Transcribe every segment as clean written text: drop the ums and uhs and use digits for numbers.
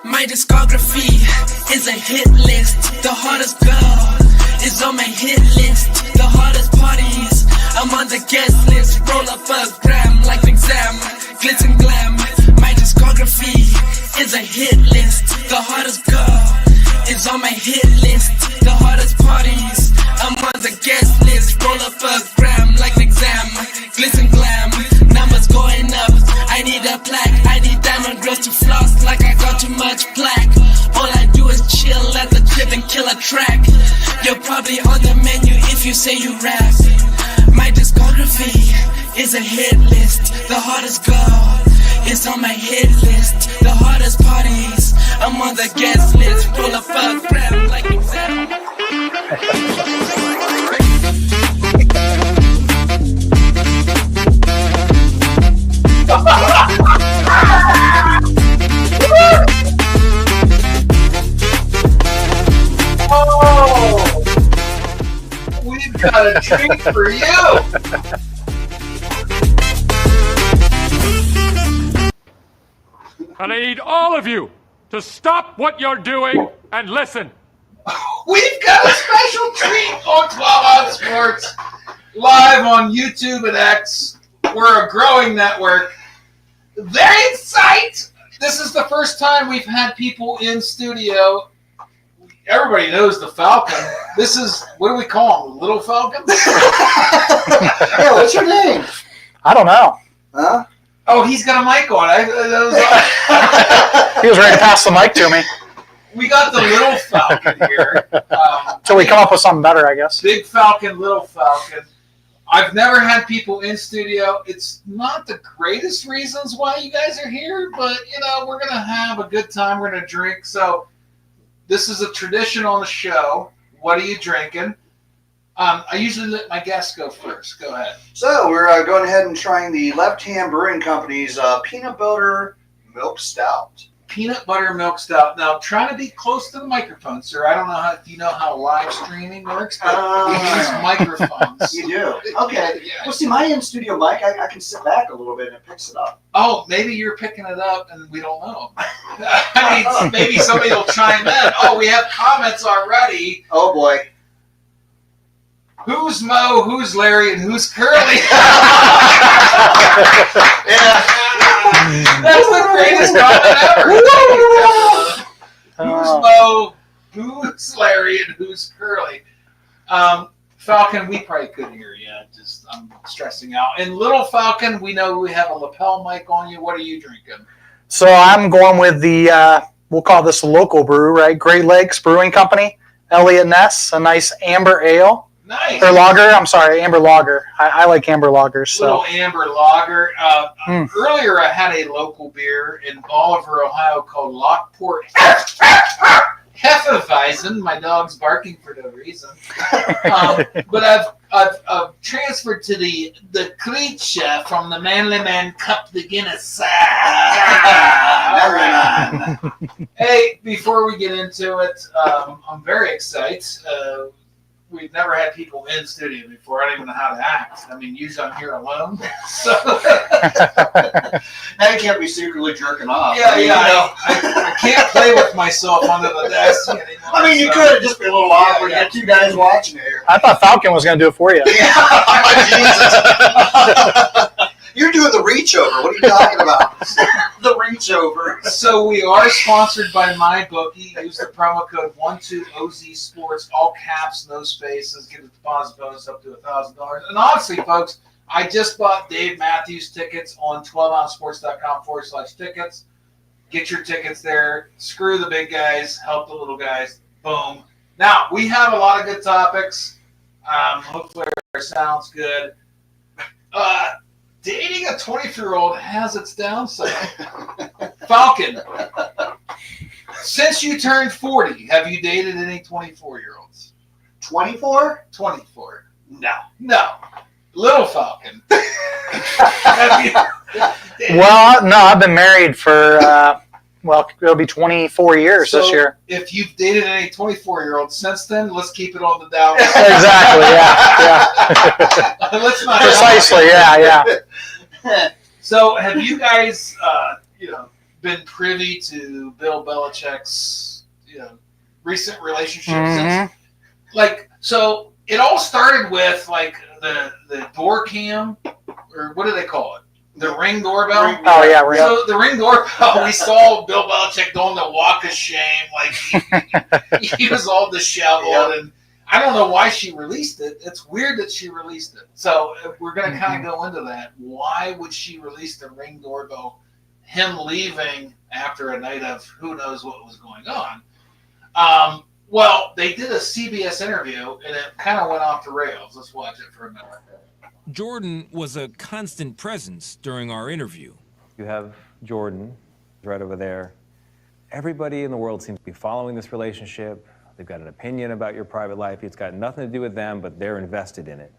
My discography is a hit list. The hottest girl is on my hit list. The hottest parties, I'm on the guest list. Roll up a gram like an exam, glitz and glam. My discography is a hit list. The hottest girl is on my hit list. The hottest parties, I'm on the guest list. Roll up a gram like an exam, glitz and glam. Numbers going up, I need a plaque. I need diamond girls to floss like I got too much plaque. All I do is chill at the crib and kill a track. You're probably on the menu if you say you rap. My discography is a hit list. The hottest girl is on my hit list. The hottest parties, I'm on the guest list. Roll up a gram like exam. Oh, we've got a treat for you. And I need all of you to stop what you're doing and listen. We've got a special treat on 12 Ounce Sports, live on YouTube and X. We're a growing network. Very excited. This is the first time we've had people in studio. Everybody knows the Falcon. This is, what do we call him? Little Falcon? Yeah, what's your name? I don't know. Huh? Oh, he's got a mic on. He was ready to pass the mic to me. We got the Little Falcon here. Till we come up with something better, I guess. Big Falcon, Little Falcon. I've never had people in studio. It's not the greatest reasons why you guys are here, but, you know, we're going to have a good time. We're going to drink. So this is a tradition on the show. What are you drinking? I usually let my guests go first. Go ahead. So we're going ahead and trying the Left Hand Brewing Company's Peanut Butter Milk Stout. Peanut butter milk stout. Now, try to be close to the microphone, sir. I don't know if you know how live streaming works, but we use microphones. You do? Okay. Yeah. Well, see, my in-studio mic, I can sit back a little bit and it picks it up. Oh, maybe you're picking it up and we don't know. I mean, maybe somebody will chime in. Oh, we have comments already. Oh, boy. Who's Mo, who's Larry, and who's Curly? Yeah. That's the greatest comment ever. Who's Mo, who's Larry, and who's Curly? Falcon, we probably couldn't hear you. I'm stressing out. And Little Falcon, we know we have a lapel mic on you. What are you drinking? So I'm going with the, we'll call this a local brew, right? Great Lakes Brewing Company, Elliott Ness, a nice amber ale. Nice. Or lager, I'm sorry, amber lager. I like amber lagers. So. Little amber lager. Earlier I had a local beer in Bolivar, Ohio called Lockport Hefeweizen. My dog's barking for no reason. But I've transferred to the Creature from the Manly Man Cup, the Guinness. Hey, before we get into it, I'm very excited. We've never had people in studio before. I don't even know how to act. I mean, usually I'm here alone. So Now you can't be secretly jerking off. yeah, I can't play with myself under the desk anymore. I mean, you could have just been a little awkward. You had two guys watching here. I thought Falcon was going to do it for you. Jesus. You're doing the reach over. What are you talking about? The reach over. So we are sponsored by MyBookie. Use the promo code 12OZ Sports, all caps, no spaces. Get a deposit bonus up to $1,000. And honestly, folks, I just bought Dave Matthews tickets on 12ouncesports.com/tickets. Get your tickets there. Screw the big guys. Help the little guys. Boom. Now, we have a lot of good topics. Hopefully our sound's good. Dating a 24-year-old has its downside. Falcon, since you turned 40, have you dated any 24-year-olds? 24? 24. No. Little Falcon. Have you dated- Well, no, I've been married for, it'll be 24 years this year. If you've dated any 24-year-olds since then, let's keep it on the down. Exactly, yeah. Let's not. Precisely, yeah. So, have you guys, been privy to Bill Belichick's, recent relationships? Mhm. So it all started with the door cam, or what do they call it? The Ring doorbell. Oh, yeah, Ring. So the Ring doorbell, we saw Bill Belichick doing the walk of shame, he was all disheveled, and I don't know why she released it. It's weird that she released it. So if we're going to kind of go into that. Why would she release the Ring doorbell? Him leaving after a night of who knows what was going on. Well, they did a CBS interview, and it kind of went off the rails. Let's watch it for a minute. Jordan was a constant presence during our interview. You have Jordan right over there. Everybody in the world seems to be following this relationship. They've got an opinion about your private life. It's got nothing to do with them, but they're invested in it.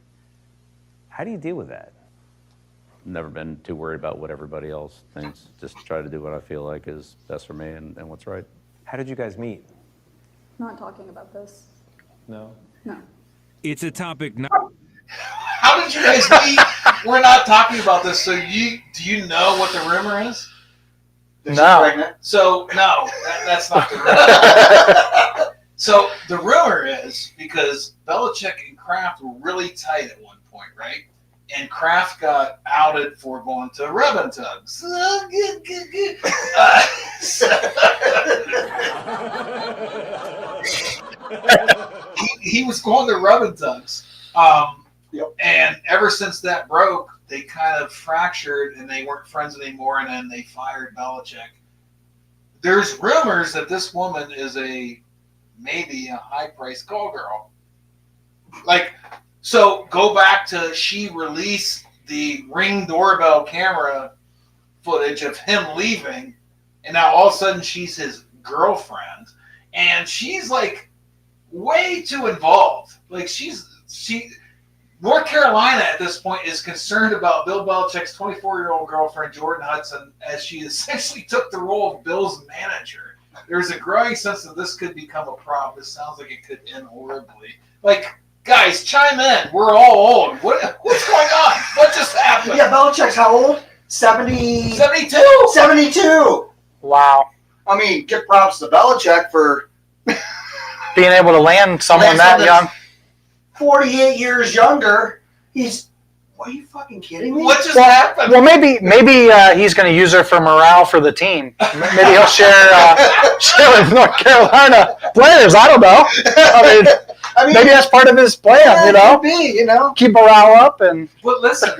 How do you deal with that? Never been too worried about what everybody else thinks. Just try to do what I feel like is best for me and what's right. How did you guys meet? Not talking about this. No? No. It's a topic not. How did you guys meet? We're not talking about this. So do you know what the rumor is? That she's No. pregnant? So no, that's not the rumor. So the rumor is because Belichick and Kraft were really tight at one point, right? And Kraft got outed for going to rub and tugs. He was going to rub and tugs. And ever since that broke, they kind of fractured and they weren't friends anymore, and then they fired Belichick. There's rumors that this woman is maybe a high-priced call girl. So go back to she released the Ring doorbell camera footage of him leaving, and now all of a sudden she's his girlfriend, and she's way too involved. North Carolina at this point is concerned about Bill Belichick's 24-year-old girlfriend, Jordan Hudson, as she essentially took the role of Bill's manager. There's a growing sense that this could become a problem. This sounds like it could end horribly. Guys, chime in. We're all old. What's going on? What just happened? Yeah, Belichick's how old? 70... 72. 72! Wow. I mean, give props to Belichick for Being able to land someone that young. 48 years younger. Are you fucking kidding me? What just happened? Well, maybe he's going to use her for morale for the team. Maybe he'll share with North Carolina players. I don't know. I mean, maybe that's part of his plan. Could be, keep morale up and. But listen,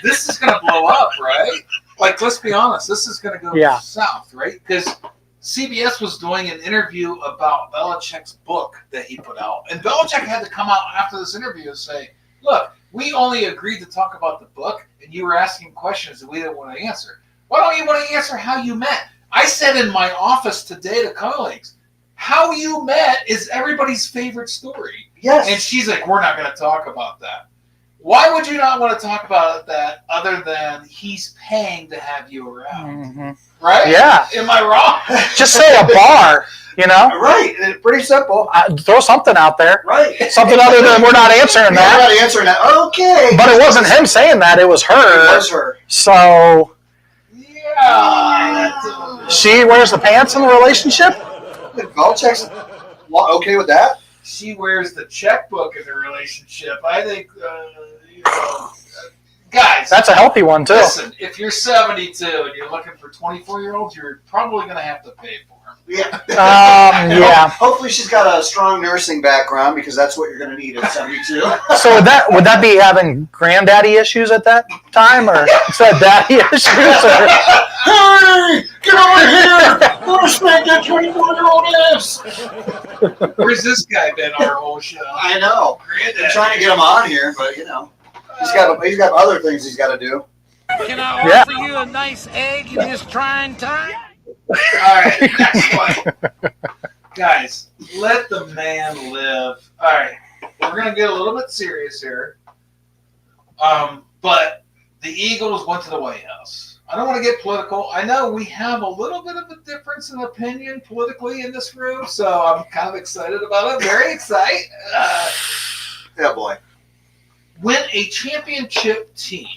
this is going to blow up, right? Let's be honest. This is going to go south, right? Because CBS was doing an interview about Belichick's book that he put out, and Belichick had to come out after this interview and say, "Look, we only agreed to talk about the book, and you were asking questions that we didn't want to answer. Why don't you want to answer how you met?" I said in my office today to colleagues, how you met is everybody's favorite story. Yes. And she's like, we're not going to talk about that. Why would you not want to talk about that other than he's paying to have you around? Mm-hmm. Right? Yeah. Am I wrong? Just say a bar, Right. It's pretty simple. Throw something out there. Right. Something other than we're not answering We're that. not answering that. Okay. But it wasn't him saying that. It was her. It was her. So Yeah. she wears the pants in the relationship? Belichick's okay with that? She wears the checkbook in the relationship. I think, guys. That's a healthy one, too. Listen, if you're 72 and you're looking for 24-year-olds, you're probably going to have to pay for them. Yeah. Yeah. Hopefully she's got a strong nursing background because that's what you're going to need at 72. So would that be having granddaddy issues at that time, or instead daddy issues? Or? Hey, get over here! Go to smack that 24-year-old ass! Where's this guy been our whole show? I know. Granddad. I'm trying to get him on here, but he's got other things he's got to do. Can I Yeah. offer you a nice egg in this trying time? All right, next one. Guys, let the man live. All right, we're going to get a little bit serious here. But the Eagles went to the White House. I don't want to get political. I know we have a little bit of a difference in opinion politically in this room, so I'm kind of excited about it. Very excited. Yeah, boy. When a championship team,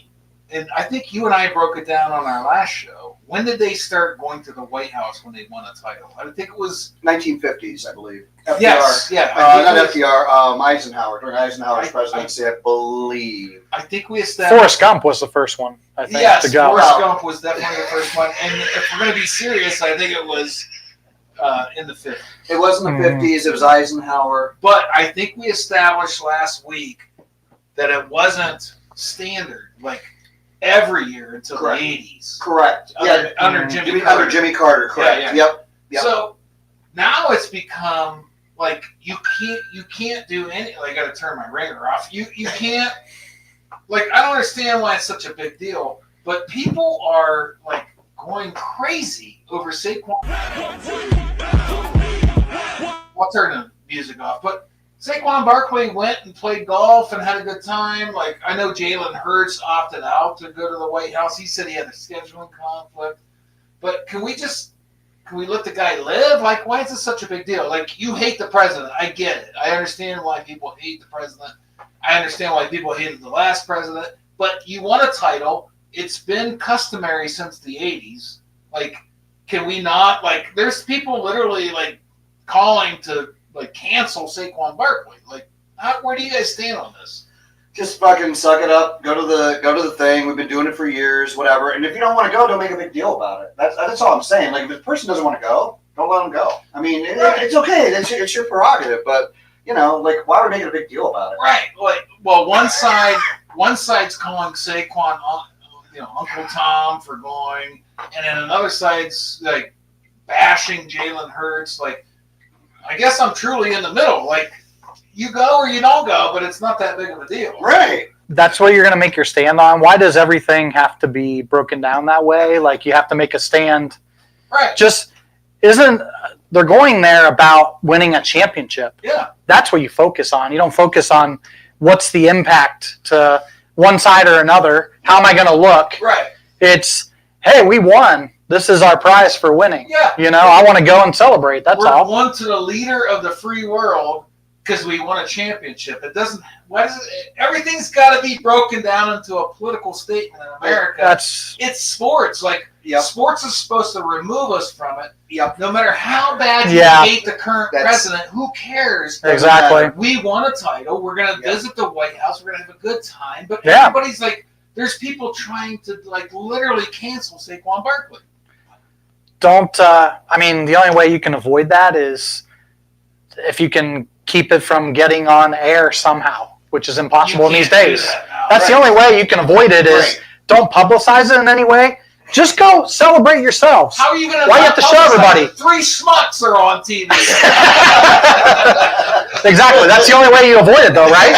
and I think you and I broke it down on our last show, when did they start going to the White House when they won a title? I think it was 1950s, I believe. FDR. Yes, yeah. Not FDR. Eisenhower. During Eisenhower's presidency, I believe. I think we established. Forrest Gump was the first one, I think, Yes, to go. Forrest Gump was definitely the first one. And if we're going to be serious, I think it was in the 50s. It was in the 50s. It was Eisenhower. But I think we established last week that it wasn't standard, like every year until Correct. the 80s. Correct. Under Jimmy Carter. Under Jimmy Carter, correct. Yeah. Yep. So now it's become like you can't do any. Like, I got to turn my ringer off. You can't. Like, I don't understand why it's such a big deal, but people are like going crazy over Saquon. I'll turn the music off, but Saquon Barkley went and played golf and had a good time. Like, I know Jalen Hurts opted out to go to the White House. He said he had a scheduling conflict. But can we let the guy live? Like, why is this such a big deal? Like, you hate the president. I get it. I understand why people hate the president. I understand why people hated the last president. But you won a title. It's been customary since the 80s. Like, can we not? Like, there's people literally, like, calling to like cancel Saquon Barkley. Like, where do you guys stand on this? Just fucking suck it up. Go to the thing. We've been doing it for years, whatever. And if you don't want to go, don't make a big deal about it. That's all I'm saying. Like, if the person doesn't want to go, don't let them go. I mean, it's okay. It's your prerogative. But like, why are we making a big deal about it? Right. Like, well, one side's calling Saquon, Uncle Tom for going, and then another side's like bashing Jalen Hurts. Like, I guess I'm truly in the middle. Like, you go or you don't go, but it's not that big of a deal. Right. That's what you're going to make your stand on. Why does everything have to be broken down that way? Like, you have to make a stand. Right. They're going there about winning a championship. Yeah. That's what you focus on. You don't focus on what's the impact to one side or another. How am I going to look? Right. It's, hey, we won. This is our prize for winning. Yeah. I want to go and celebrate. That's all. We're one to the leader of the free world because we won a championship. It doesn't. Everything's got to be broken down into a political statement in America. It's sports. Like, sports is supposed to remove us from it. Yep. No matter how bad you hate the current president, who cares? Exactly. We won a title. We're going to visit the White House. We're going to have a good time. But everybody's like, there's people trying to like literally cancel Saquon Barkley. The only way you can avoid that is if you can keep it from getting on air somehow, which is impossible in these days. That's the only way you can avoid it is don't publicize it in any way. Just go celebrate yourselves. How are you going to? Why you have to show everybody? 3 schmucks are on TV. Exactly. That's the only way you avoid it, though, right?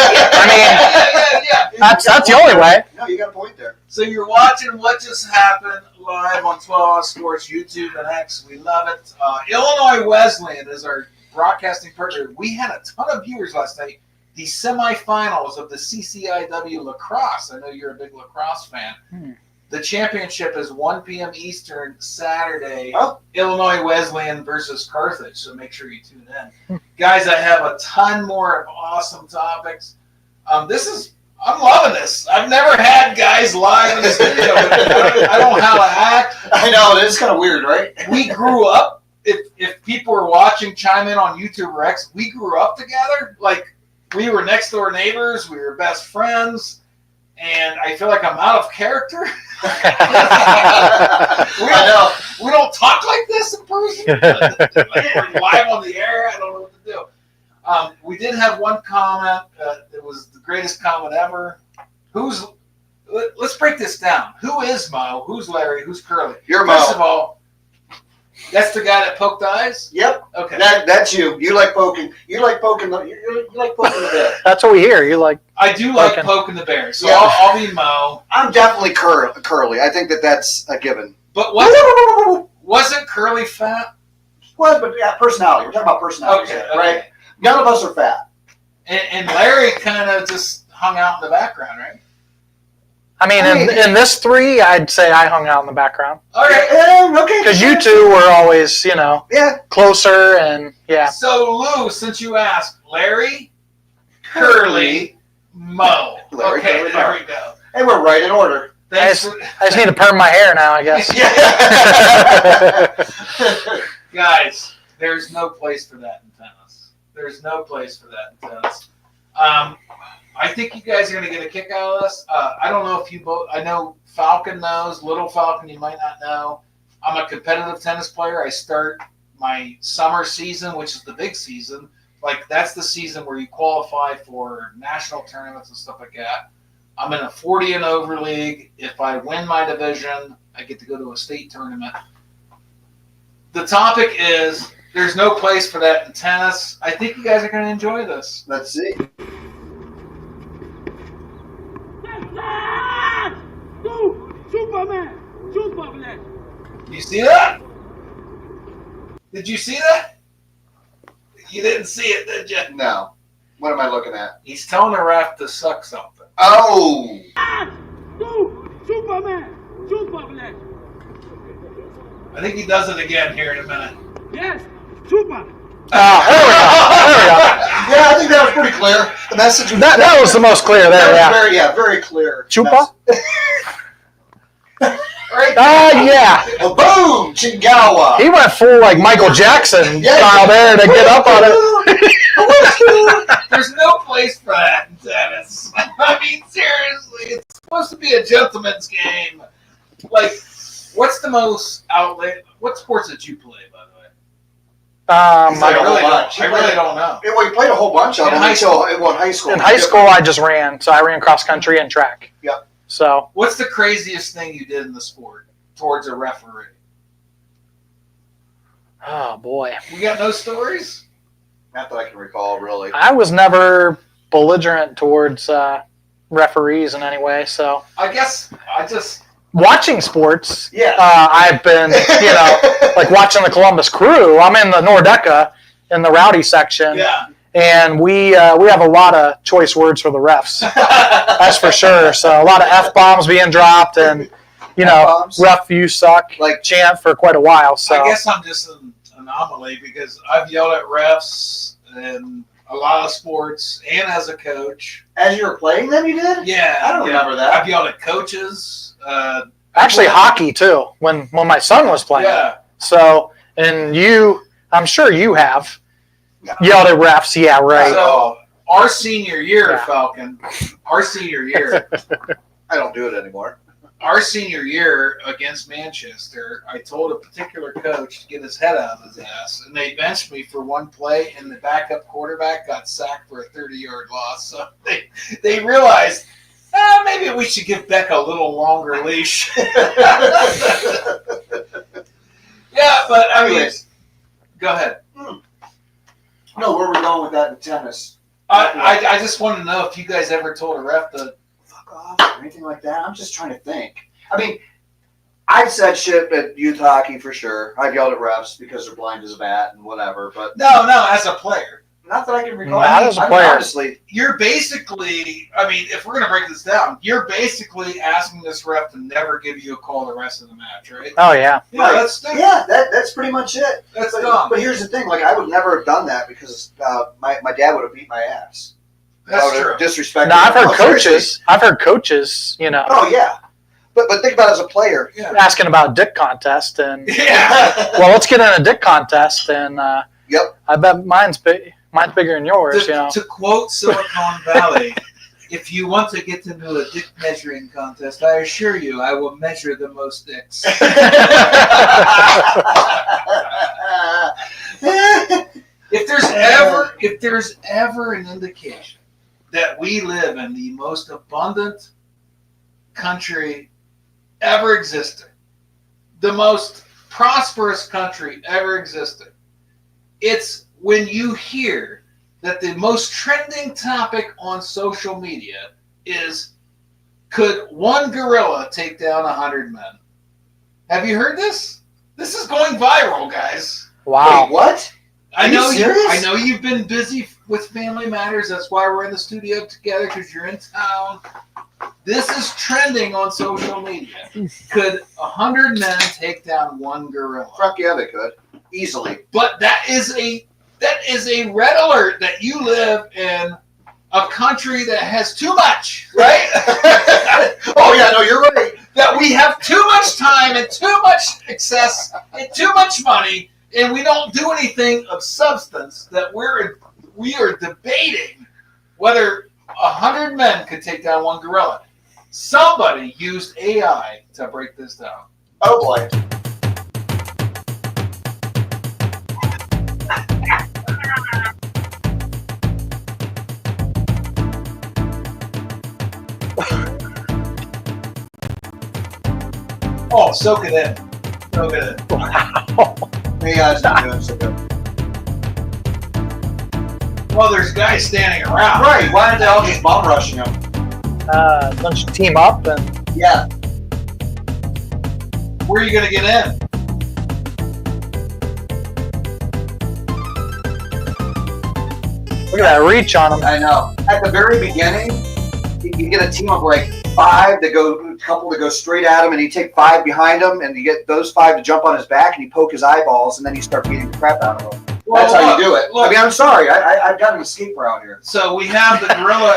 That's the only way. No, you got a point there. So you're watching what just happened live on 12 Hour Sports, YouTube, and X. We love it. Illinois Wesleyan is our broadcasting partner. We had a ton of viewers last night. The semifinals of the CCIW lacrosse. I know you're a big lacrosse fan. The championship is 1 p.m. Eastern Saturday. Illinois Wesleyan versus Carthage. So make sure you tune in. Guys, I have a ton more of awesome topics. I'm loving this. I've never had guys live in the studio. I don't know how to act. I know, it's kind of weird, right? We grew up. If people are watching, chime in on YouTube or X, we grew up together. Like, we were next door neighbors. We were best friends. And I feel like I'm out of character. We don't talk like this in person. We're live on the air. I don't know what to do. We did have one comment. It was the greatest comment ever. Let's break this down. Who is Mo? Who's Larry? Who's Curly? You're Mo. First of all, That's the guy that poked eyes? Yep. Okay. That's you. You like poking. You like poking the bear. That's what we hear. You like. I do like Poking. poking the bear, so Yeah. I'll be Mo. I'm definitely Curly. I think that's a given. But wasn't Curly fat? Well, but yeah, personality. We're talking about personality, Okay, right? None of us are fat. And Larry kind of just hung out in the background, right? I mean, in this 3, I'd say I hung out in the background. All right. Okay. Because you two were always, Yeah. closer and yeah. So, Lou, since you asked, Larry, Curly, Mo. Larry, Okay, Curly, there Mo. we go. Hey, we're right in order. I just need to perm my hair now, I guess. Guys, there's no place for that in tennis. There's no place for that in tennis. I think you guys are going to get a kick out of this. I don't know if you both. I know Falcon knows. Little Falcon, you might not know. I'm a competitive tennis player. I start my summer season, which is the big season. Like, that's the season where you qualify for national tournaments and stuff like that. I'm in a 40 and over league. If I win my division, I get to go to a state tournament. The topic is there's no place for that in tennis. I think you guys are going to enjoy this. Let's see. Superman! You see that? Did you see that? You didn't see it, did you? No. What am I looking at? He's telling the ref to suck something. Oh! Superman! I think he does it again here in a minute. Yes! Super! There we go. Yeah, I think that was pretty clear. The message was That was the most clear there, yeah. very clear. Chupa? Right. Yeah. Boom! Chingawa! He went full like Michael Jackson style there to get up on it. There's no place for that in tennis. I mean, seriously, it's supposed to be a gentleman's game. Like, what's the most outlet? What sports did you play, by the way? I really don't know. Yeah, well, you played a whole bunch of them In high until high school. In high school, I just ran. So I ran cross country and track. Yep. So. What's the craziest thing you did in the sport towards a referee? Oh, boy. We got no stories? Not that I can recall, really. I was never belligerent towards referees in any way. So. I guess I just... Watching sports, yeah. I've been, like watching the Columbus Crew. I'm in the Nordeca in the rowdy section. Yeah. And we have a lot of choice words for the refs. That's for sure. So a lot of F-bombs being dropped and, ref, you suck, like chant for quite a while. So I guess I'm just an anomaly because I've yelled at refs in a lot of sports and as a coach. As you were playing them, you did? Yeah. I don't remember that. I've yelled at coaches. Actually, hockey, too, when my son was playing. Yeah. So, and I'm sure you have yelled at refs. Yeah, right. So, our senior year, Falcon, our senior year. I don't do it anymore. Our senior year against Manchester, I told a particular coach to get his head out of his ass, and they benched me for one play, and the backup quarterback got sacked for a 30-yard loss. So they realized, maybe we should give Beck a little longer leash. Yeah, but I mean, go ahead. No, where are we going with that in tennis? I just want to know if you guys ever told a ref to fuck off or anything like that. I'm just trying to think. I mean, I've said shit at youth hockey for sure. I've yelled at refs because they're blind as a bat and whatever. But no, as a player. Not that I can recall. Not as a player. Honestly, you're basically, I mean, if we're going to break this down, you're basically asking this ref to never give you a call the rest of the match, right? Oh, yeah. Yeah, that's stupid. Yeah, that's pretty much it. That's dumb. But here's the thing. Like, I would never have done that because my dad would have beat my ass. That's true. Disrespect. No, I've heard coaches. Oh, yeah. But think about it as a player. Yeah. Asking about dick contest. And, yeah. Well, let's get in a dick contest. And yep. I bet mine's bigger than yours, To quote Silicon Valley, if you want to get into a dick measuring contest, I assure you I will measure the most dicks. If there's ever an indication that we live in the most abundant country ever existed, the most prosperous country ever existed. It's when you hear that the most trending topic on social media is, could one gorilla take down 100 men? Have you heard this? This is going viral, guys. Wow. Wait, what? I Are you know serious? I know you've been busy with family matters. That's why we're in the studio together, because you're in town. This is trending on social media. Could 100 men take down one gorilla? Fuck yeah, they could. Easily. But that is a red alert that you live in a country that has too much, right? Oh, yeah, no, you're right. That we have too much time and too much excess and too much money, and we don't do anything of substance. That we are debating whether 100 men could take down one gorilla. Somebody used AI to break this down. Oh, boy. Oh, soak it in. Soak it in. Yeah, it's not doing so good. Well, there's guys standing around. Right, why aren't they all just bomb rushing them? Don't you team up and Yeah. Where are you going to get in? look at that reach on them. I know. At the very beginning, you get a team of like 5 that go, a couple that go straight at him, and you take 5 behind him, and you get those 5 to jump on his back, and you poke his eyeballs, and then you start beating the crap out of him. Well, That's how look, you do it. look. I mean, I'm sorry. I've got an escape route here. So we have the gorilla.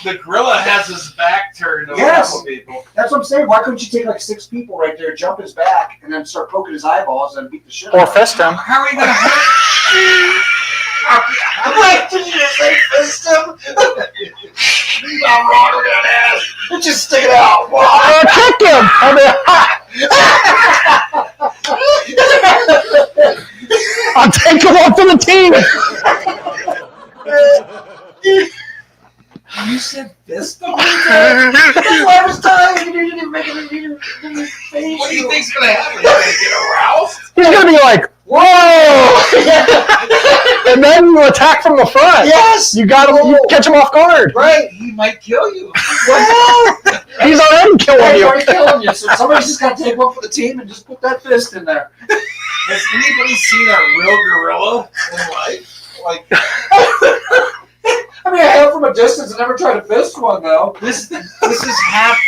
The gorilla has his back turned to Yes. a couple people. That's what I'm saying. Why couldn't you take like 6 people right there, jump his back, and then start poking his eyeballs and beat the shit Or out of him? fist him. How are we going to hurt? I'm like, did you just say fist him? I'm wrong with that ass. Just stick it out. Kick him! I'll take him off for the team. You said fist him? That's why I was telling you. You didn't make it. What do you think's going to happen? He's going to get aroused? He's gonna be like, whoa! And then you attack from the front. Yes. You got him. You catch him off guard. Right. He might kill you. Well, He's already killing he's you. already killing you. So somebody's just got to take one for the team and just put that fist in there. Has anybody seen a real gorilla in life? Like, I mean, I held from a distance and never tried to fist one, though. this is half.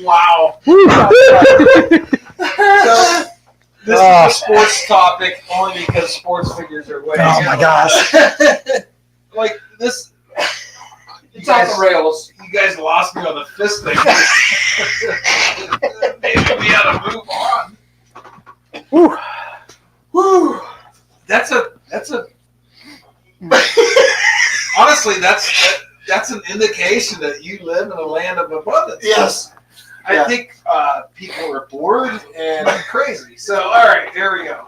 Wow. So, this is a sports topic only because sports figures are way. Oh my gosh. Like this. It's off the rails. You guys lost me on the fist thing. Maybe we ought to move on. Whew. Woo. That's a. Honestly, that's an indication that you live in a land of abundance. Yes. I think people are bored and crazy. So, all right, here we go.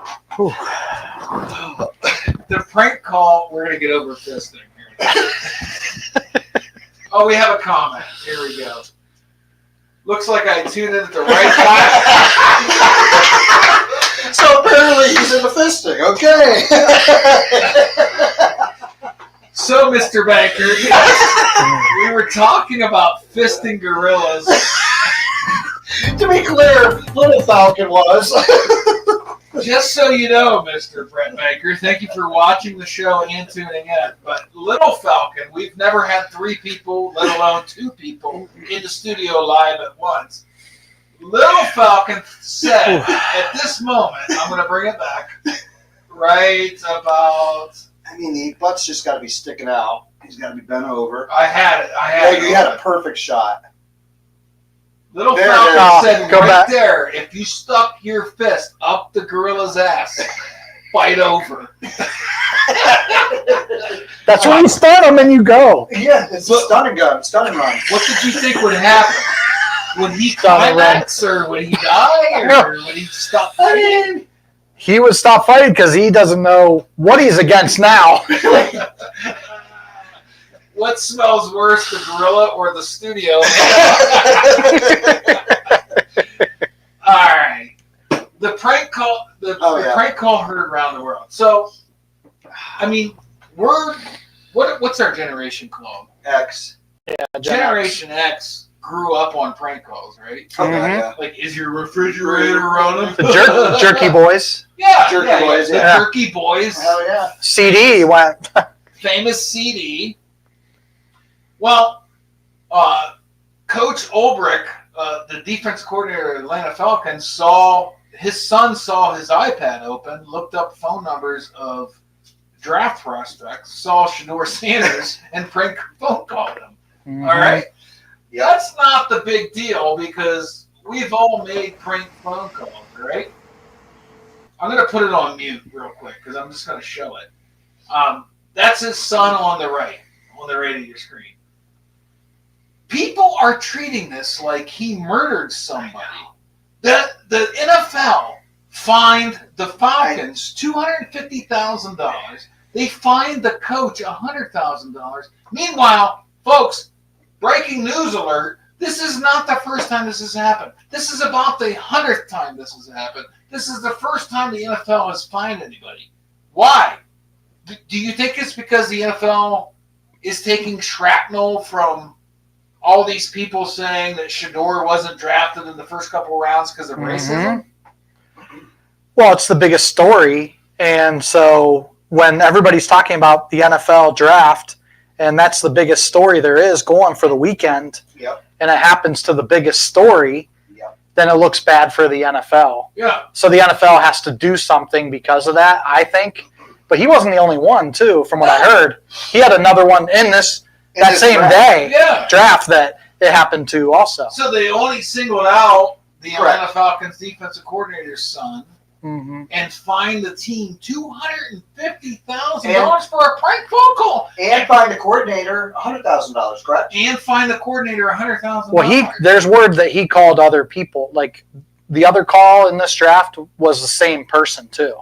The prank call. We're gonna get over fisting here. Oh, we have a comment. Here we go. Looks like I tuned in at the right time. So apparently he's in the fisting. Okay. So, Mr. Banker, we were talking about fisting gorillas. To be clear, Little Falcon was. Just so you know, Mr. Brett Banker, thank you for watching the show and tuning in. But Little Falcon, we've never had 3 people, let alone 2 people, in the studio live at once. Little Falcon said, at this moment, I'm going to bring it back, right about... I mean, the butt's just got to be sticking out. He's got to be bent over. I had it. You had a perfect shot. Little There, Falcon there. said Go right back. there, if you stuck your fist up the gorilla's ass, fight over. That's when you stun him and you go. Yeah, it's a stunning gun, stunning run. What did you think would happen? Would he Stun and climax, or would he die, or would he stop I fighting? mean, He would stop fighting because he doesn't know what he's against now. what smells worse, the gorilla or the studio? All right. The prank call, the prank call heard around the world. So, I mean, what's our generation called? X. Yeah, Generation X grew up on prank calls, right? Okay, yeah. Like, is your refrigerator running? The Jerky Boys. Yeah, Jerky Boys, the yeah. Jerky Boys. Hell yeah. CD went. Famous CD. Well, Coach Ulbrich, the defense coordinator of Atlanta Falcons, his son saw his iPad open, looked up phone numbers of draft prospects, saw Shador Sanders, and prank phone called him. Mm-hmm. All right? Yeah. That's not the big deal because we've all made prank phone calls, right? I'm going to put it on mute real quick because I'm just going to show it. That's his son on the right of your screen. People are treating this like he murdered somebody. The NFL fined the Falcons $250,000. They fined the coach $100,000. Meanwhile, folks, breaking news alert, this is not the first time this has happened. This is about the 100th time this has happened. This is the first time the NFL has fined anybody. Why? Do you think it's because the NFL is taking shrapnel from all these people saying that Shador wasn't drafted in the first couple rounds because of racism? Well, it's the biggest story. And so when everybody's talking about the NFL draft, and that's the biggest story there is going for the weekend, and it happens to the biggest story, then it looks bad for the NFL. Yeah. So the NFL has to do something because of that, I think. But he wasn't the only one, too, from what I heard. He had another one in that same draft. Draft that it happened to also. So they only singled out the Atlanta Falcons defensive coordinator's son and fined the team $250,000 for a prank phone call. And fined the coordinator $100,000, correct? And fined the coordinator $100,000. Well, there's word that he called other people. Like, the other call in this draft was the same person, too.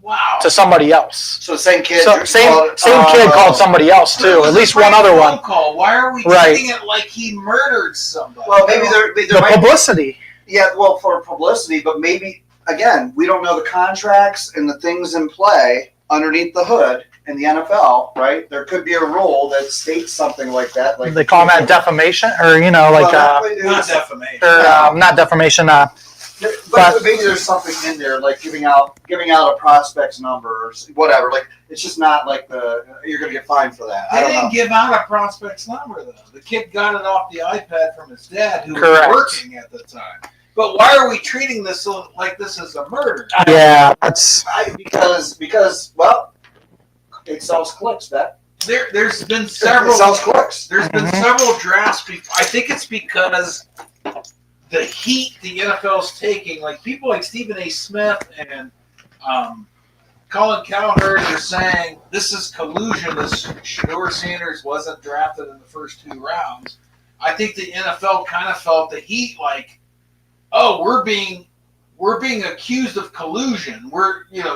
Wow. To somebody else. So the same kid. Same kid called somebody else too. At least one other one. Call. Why are we treating it like he murdered somebody? Well, maybe there might publicity. Yeah, well, for publicity, but maybe again, we don't know the contracts and the things in play underneath the hood in the NFL, right? There could be a rule that states something like that. Like they call that defamation, or not defamation. Or not defamation. But maybe there's something in there, like giving out a prospect's number or whatever. Like it's just not like you're going to get fined for that. They didn't give out a prospect's number though. The kid got it off the iPad from his dad, who was working at the time. But why are we treating this like this is a murder? Yeah, that's because well, it sells clicks, Beck. There's been several. It sells clicks. There's been several drafts. I think it's because the heat the NFL's taking, like people like Stephen A. Smith and Colin Cowherd are saying this is collusion. This Shador Sanders wasn't drafted in the first 2 rounds. I think the NFL kind of felt the heat, like, oh, we're being accused of collusion.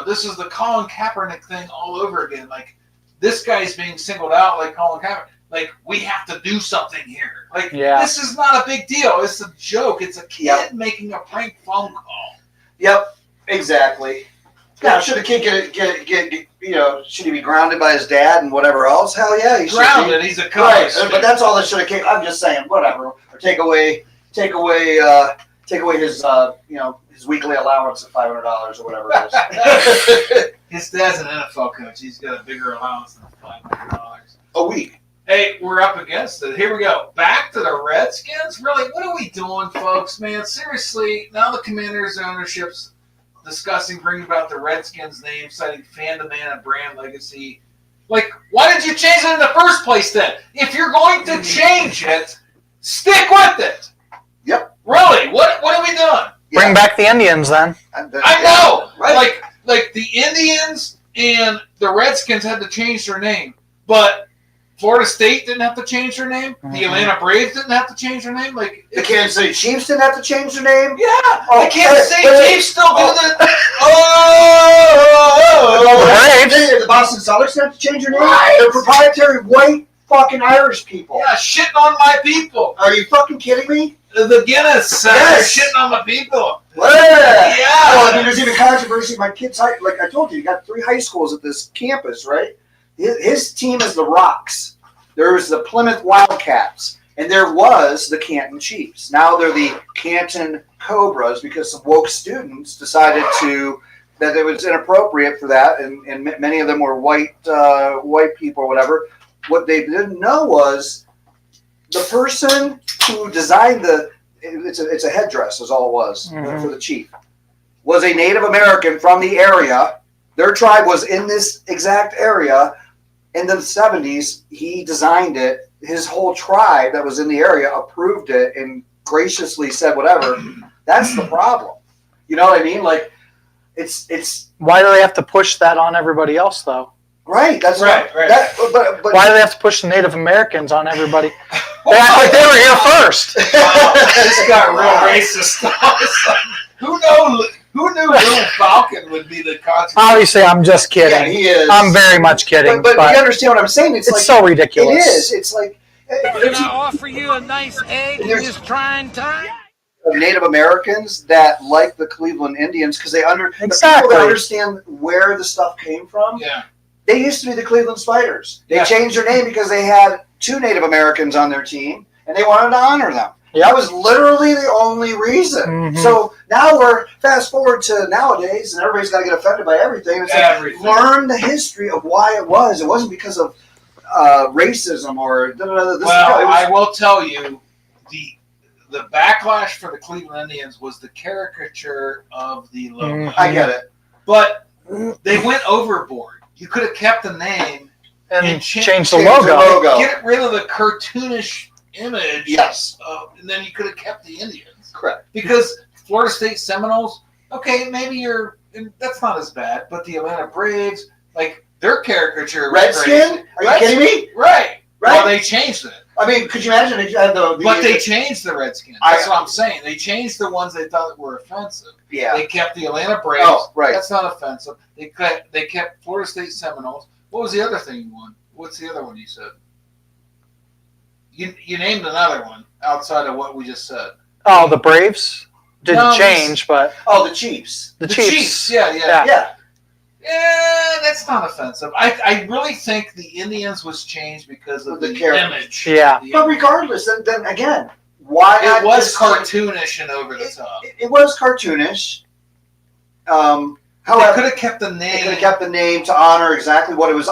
This is the Colin Kaepernick thing all over again. Like this guy's being singled out, like Colin Kaepernick. Like, we have to do something here. Like, this is not a big deal. It's a joke. It's a kid making a prank phone call. Yep, exactly. Now, should a kid get should he be grounded by his dad and whatever else? Hell yeah, he should be. Grounded. He's a college student. But that's all that should have came. I'm just saying, whatever. Or take away his his weekly allowance of $500 or whatever it is. His dad's an NFL coach. He's got a bigger allowance than $500 a week. Hey, we're up against it. Here we go. Back to the Redskins? Really? What are we doing, folks? Man, seriously, now the Commanders' ownership's discussing bringing about the Redskins name, citing fandom and brand legacy. Like, why did you change it in the first place then? If you're going to change it, stick with it. Yep. Really? What are we doing? Bring back the Indians then. I know. Right. Like the Indians and the Redskins had to change their name, but Florida State didn't have to change their name. The Atlanta Braves didn't have to change their name. Like the Kansas City Chiefs didn't have to change their name. Yeah, the Kansas City Chiefs still do the. The Boston Celtics didn't have to change their name. Right. Their proprietary white fucking Irish people. Yeah, shitting on my people. Are you fucking kidding me? The Guinness Center Yes. shitting on my people. Yeah. Yeah. Well, I mean, there's even controversy. My kid's like I told you, you got 3 high schools at this campus, right? His team is the Rocks. There was the Plymouth Wildcats, and there was the Canton Chiefs. Now they're the Canton Cobras because some woke students decided that it was inappropriate for that, and many of them were white people or whatever. What they didn't know was the person who designed it's a headdress is all it was for the chief, was a Native American from the area. Their tribe was in this exact area. In the 70s, he designed it. His whole tribe that was in the area approved it and graciously said whatever. That's the problem. You know what I mean? Like, it's Why do they have to push that on everybody else, though? right. That's Right. But Why do they have to push the Native Americans on everybody? They act like they were here first. This got real racist. Who knew Little Falcon would be the consequence? Obviously, I'm just kidding. Yeah, he is. I'm very much kidding. But you understand what I'm saying? It's like, so ridiculous. It is. It's like Can I offer you a nice egg in this trying time? Native Americans that like the Cleveland Indians because the people Exactly. that understand where the stuff came from. Yeah. They used to be the Cleveland Spiders. They Yeah. changed their name because they had 2 Native Americans on their team, and they wanted to honor them. Yep. That was literally the only reason. Mhm. So now we're fast forward to nowadays, and everybody's got to get offended by everything. It's like, Everything. learn the history of why it was. It wasn't because of racism or this. Well, I will tell you, the backlash for the Cleveland Indians was the caricature of the logo. I get it. But they went overboard. You could have kept the name and cha- change the change the logo. logo. Get rid of the cartoonish image. Yes. And then you could have kept the Indians. Correct. Because Florida State Seminoles, okay, maybe that's not as bad, but the Atlanta Braves, like, their caricature was Redskin? crazy. Are you kidding me? Right. Right. Well, they changed it. I mean, could you imagine if you had But they changed the Redskins. That's what I'm saying. They changed the ones they thought were offensive. Yeah. They kept the Atlanta Braves. Oh, right. That's not offensive. They kept Florida State Seminoles. What was the other thing you won? What's the other one you said? You named another one outside of what we just said. Oh, the Braves didn't No, change, but Oh, the Chiefs. the Chiefs. Yeah. Yeah. Yeah, that's not offensive. I really think the Indians was changed because of The the character. image. Yeah. The But image. regardless, then again, why not It was just- cartoonish and over the top. It was cartoonish. They However, could have kept the they could name. have kept the name to honor exactly what it was.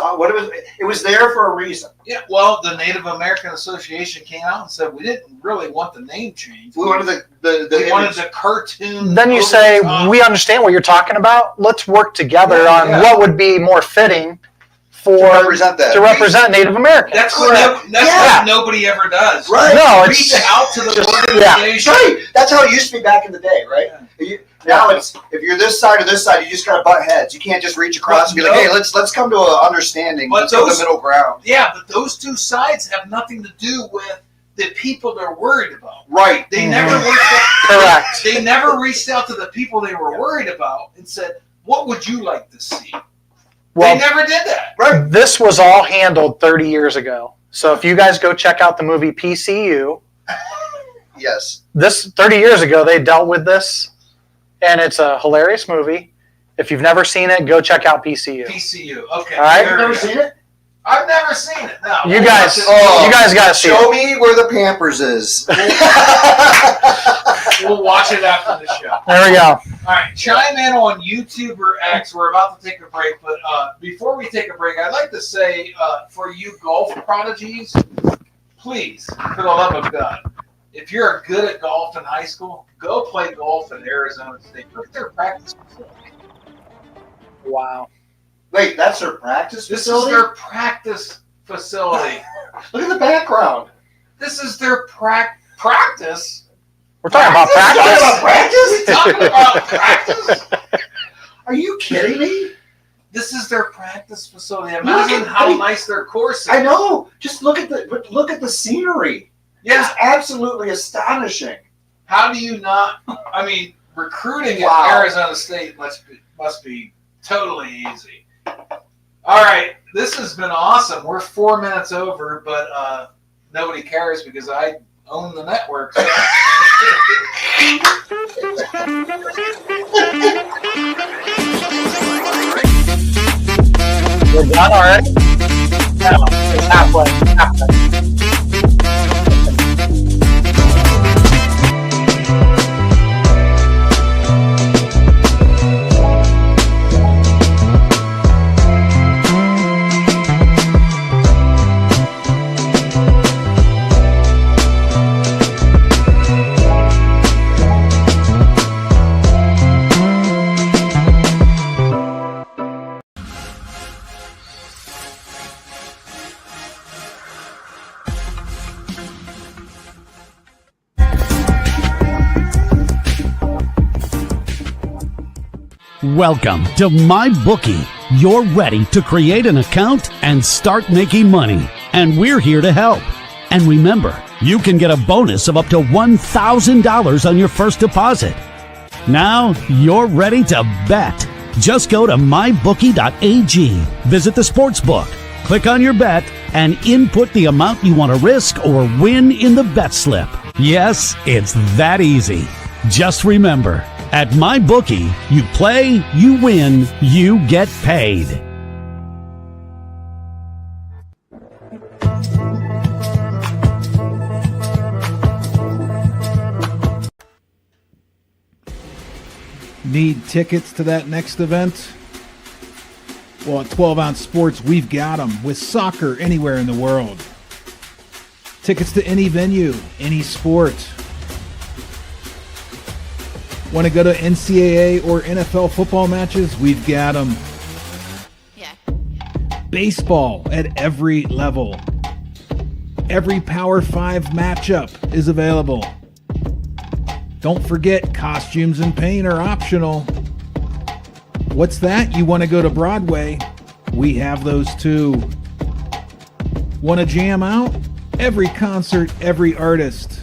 It was there for a reason. Yeah, well, the Native American Association came out and said we didn't really want the name changed. We wanted the We wanted image. the cartoon. Then you over say, the top. we understand what you're talking about. Let's work together Yeah, on yeah. what would be more fitting for to represent that. to represent Native Americans. That's what Yeah. what nobody ever does. Right. No, Reach it's out to the just- organization. Right. That's how it used to be back in the day, right? Now it's if you're this side or this side, you just gotta butt heads. You can't just reach across and be like, No. "Hey, let's come to an understanding. But Let's go to those- the middle ground." Yeah, but those two sides have nothing to do with the people they're worried about. Right. They never reached out. correct. They never reached out to the people they were worried about and said, "What would you like to see?" Well, They never did that. Right. this was all handled 30 years ago. So if you guys go check out the movie PCU, Yes. this 30 years ago they dealt with this, and it's a hilarious movie. If you've never seen it, go check out PCU. PCU. Okay. All right. there You've we never go. seen it? I've never seen it. No. You guys, Oh, you guys got to see Show it. me where the Pampers is. We'll watch it after the show. There we go. All right, chime in on YouTube or X. We're about to take a break, but before we take a break, I'd like to say for you golf prodigies, please, for the love of God, if you're good at golf in high school, go play golf at Arizona State. Look at their practice facility. Wow. Wait, that's their practice This is facility? their practice facility. Look at the background. This is their practice. We're talking about practice. Talking about practice? Are you kidding me? This is their practice facility. Imagine how nice their course is. I know. Just look at the scenery. Yeah. It's absolutely astonishing. How do you not? I mean, recruiting Wow. at Arizona State must be totally easy. All right, this has been awesome. We're 4 minutes over, but nobody cares because I own the network. So. We're done already? No, it's halfway. Welcome to MyBookie. You're ready to create an account and start making money, and we're here to help. And remember, you can get a bonus of up to $1,000 on your first deposit. Now you're ready to bet. Just go to mybookie.ag, visit the sportsbook, click on your bet, and input the amount you want to risk or win in the bet slip. Yes, it's that easy. Just remember, at MyBookie, you play, you win, you get paid. Need tickets to that next event? Well, at 12 Ounce Sports, we've got them with soccer anywhere in the world. Tickets to any venue, any sport. Want to go to NCAA or NFL football matches? We've got them. Yeah. Baseball at every level. Every Power 5 matchup is available. Don't forget, costumes and paint are optional. What's that? You want to go to Broadway? We have those too. Want to jam out? Every concert, every artist.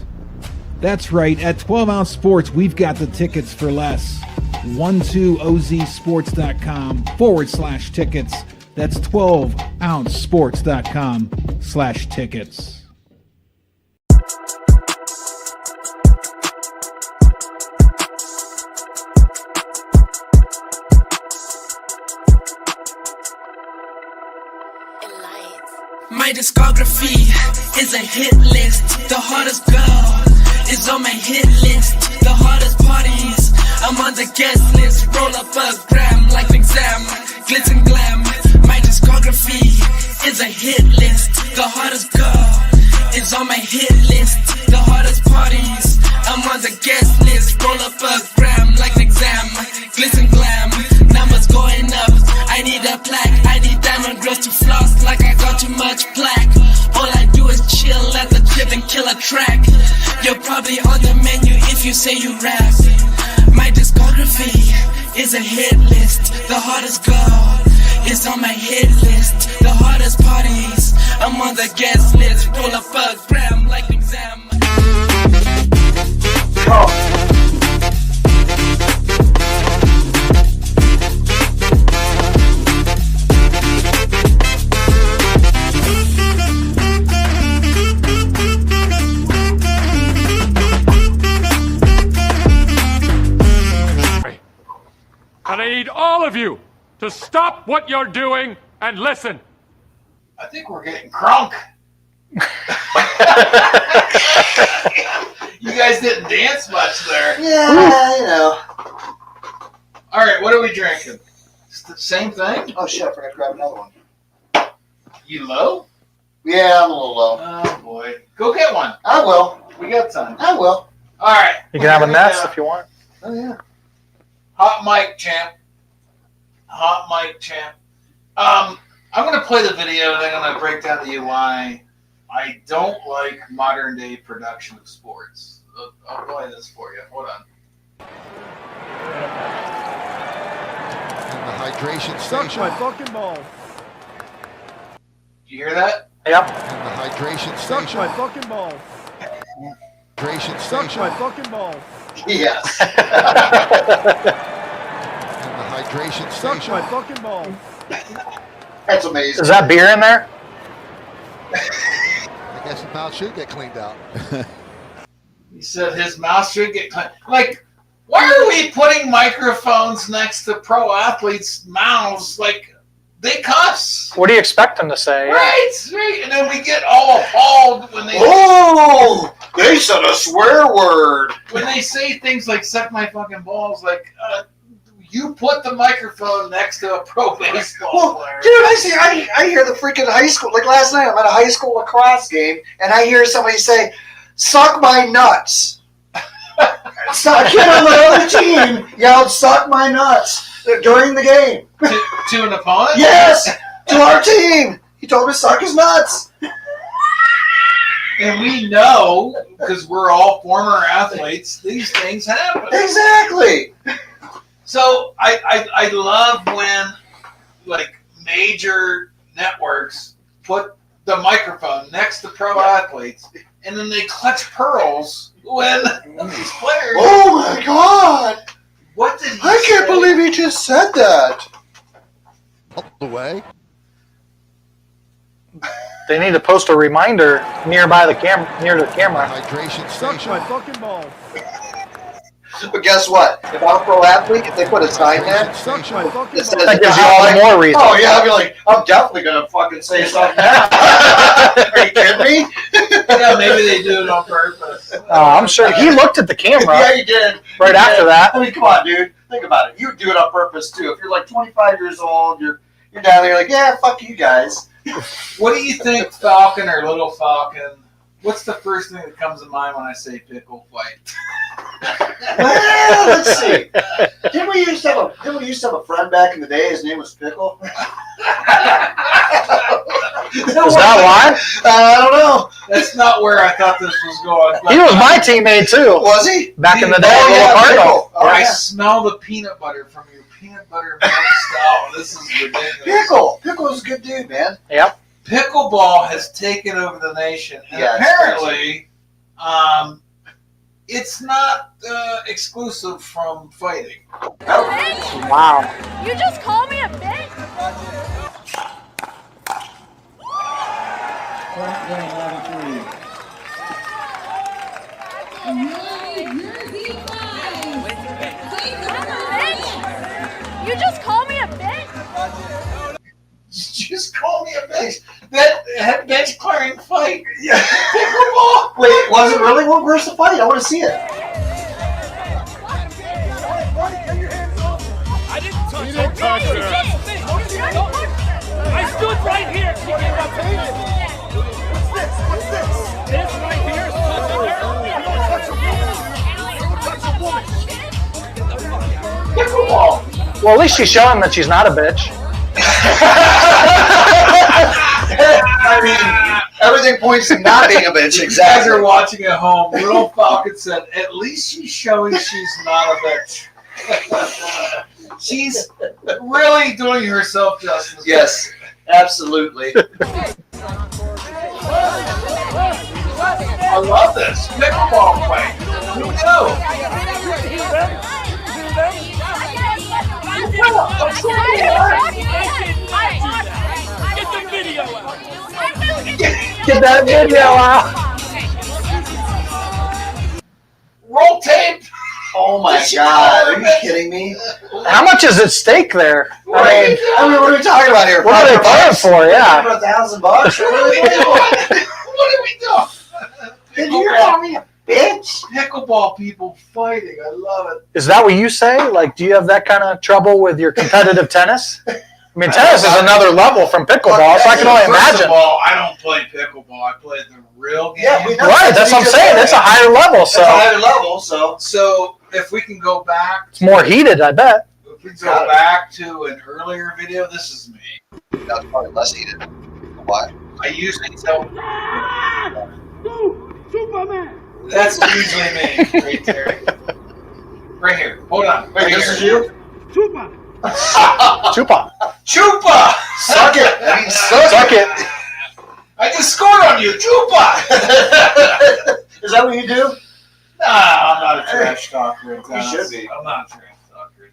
That's right, at 12 Ounce Sports, we've got the tickets for less. 12ozsports.com/tickets. That's 12ouncesports.com/tickets. My discography is a hit list. The hottest girl is on my hit list. The hottest parties, I'm on the guest list. Roll up a gram like an exam, glitz and glam. My discography is a hit list. The hottest girl is on my hit list. The hottest parties, I'm on the guest list. Roll up a gram like an exam, glitz and glam. Numbers going up, I need a plaque. I need diamond girls to floss like I got too much plaque. All I do is chill at the crib and kill a track. You're probably on the menu if you say you rap. My discography is a hit list. The hottest girl is on my hit list. The hottest parties, I'm on the guest list. Roll up a gram like an exam. And I need all of you to stop what you're doing and listen. I think we're getting crunk. You guys didn't dance much there. Yeah, you know. All right, what are we drinking? It's the same thing? Oh, shit, I forgot to grab another one. You low? Yeah, I'm a little low. Oh, boy. Go get one. I will. We got time. I will. All right. You can have a Nets if you want. Oh, yeah. Hot mic champ. Hot mic champ. I'm going to play the video and then I'm going to break down the UI. I don't like modern day production of sports. I'll play this for you. Hold on. And the hydration station. my fucking balls. You hear that? Yep. And the hydration Suck station. my fucking balls. Hydration Suck station. my fucking balls. Yes. And the hydration Suck station. my fucking balls. That's amazing. Is that beer in there? I guess his mouth should get cleaned out. He said his mouth should get clean. Like, why are we putting microphones next to pro athletes' mouths? Like, they cuss. What do you expect them to say? Right. And then we get all appalled when they... Oh! They said a swear word. When they say things like, suck my fucking balls, like, you put the microphone next to a pro baseball player. Dude, I hear the freaking high school, like last night I'm at a high school lacrosse game, and I hear somebody say, suck my nuts. So a kid on the other team yelled, suck my nuts during the game. To an opponent? Yes, to our team. He told me to suck his nuts. And we know, because we're all former athletes, these things happen. Exactly. So I love when, like, major networks put the microphone next to pro athletes, and then they clutch pearls when these players... Oh, my God. What did he I can't say? believe he just said that. Up the way. They need to post a reminder near the camera. Hydration Suck station. my fucking balls. But guess what? If I'm a pro athlete, if they put a sign there, Suck my fucking that says, balls. That gives you all the more reason. oh yeah, I'll be like, I'm definitely gonna fucking say something now. Are you kidding me? Yeah, maybe they do it on purpose. I'm sure he looked at the camera Yeah, you did. right You after did. that. I mean, come on, dude. Think about it. You do it on purpose too. If you're like 25 years old, you're down there like, yeah, fuck you guys. What do you think, Falcon or Little Falcon? What's the first thing that comes to mind when I say pickle fight? Well, let's see. Didn't we used to have a friend back in the day? His name was Pickle. Is that why? I don't know. That's not where I thought this was going. He was my teammate too. Was he? Back in the day, Oh, Little yeah, Cardinal. Pickle. Oh, I yeah. smell the peanut butter from your peanut butter milk stout. This is ridiculous. Pickle's a good dude, man. Yep. Pickleball has taken over the nation, and Yeah, it's apparently, it's not exclusive from fighting. Wow. You just call me a bitch? You just call me a bitch? Just call me a bitch. That bench clearing fight. Yeah. Pickleball. Wait, was it really? Where's the fight? I want to see it. I didn't touch her. Didn't touch her. I stood right here. She came up to me. What's this? This right here is touching her. You don't touch a woman. You don't touch a woman. Pickleball. Well, at least she's showing that she's not a bitch. I mean, everything points to not being a bitch. You guys Exactly. are watching at home. Little Falcon said, "At least she's showing she's not a bitch." She's really doing herself justice. Yes, absolutely. I love this pickleball fight. Who knew? Get the video out. Get that video out. Roll tape. Oh my God! Are you kidding me? How much is at stake there? What are we talking about here? What are they playing for? Yeah. $1,000? What are we doing? What are we doing? Did you call me a bitch? Pickleball people fighting. I love it. Is that what you say? Like, do you have that kind of trouble with your competitive tennis? I mean, tennis is another level from pickleball, so I can only First imagine. of all, I don't play pickleball. I play the real game. Yeah, we know. Right, that's what I'm saying. It's a higher level, It's a so higher level, so. So if we can go back, it's more heated, I bet. if we can go back to an earlier video, this is me. That's probably less heated. Why? I usually tell. That's usually me, right there. Right here. Hold on. Wait, Right this here. is you? Chupa. Chupa! Suck it! I mean, suck it. I just scored on you, Chupa! Is that what you do? Nah, I'm not a trash talker. You should be. I'm not a trash talker.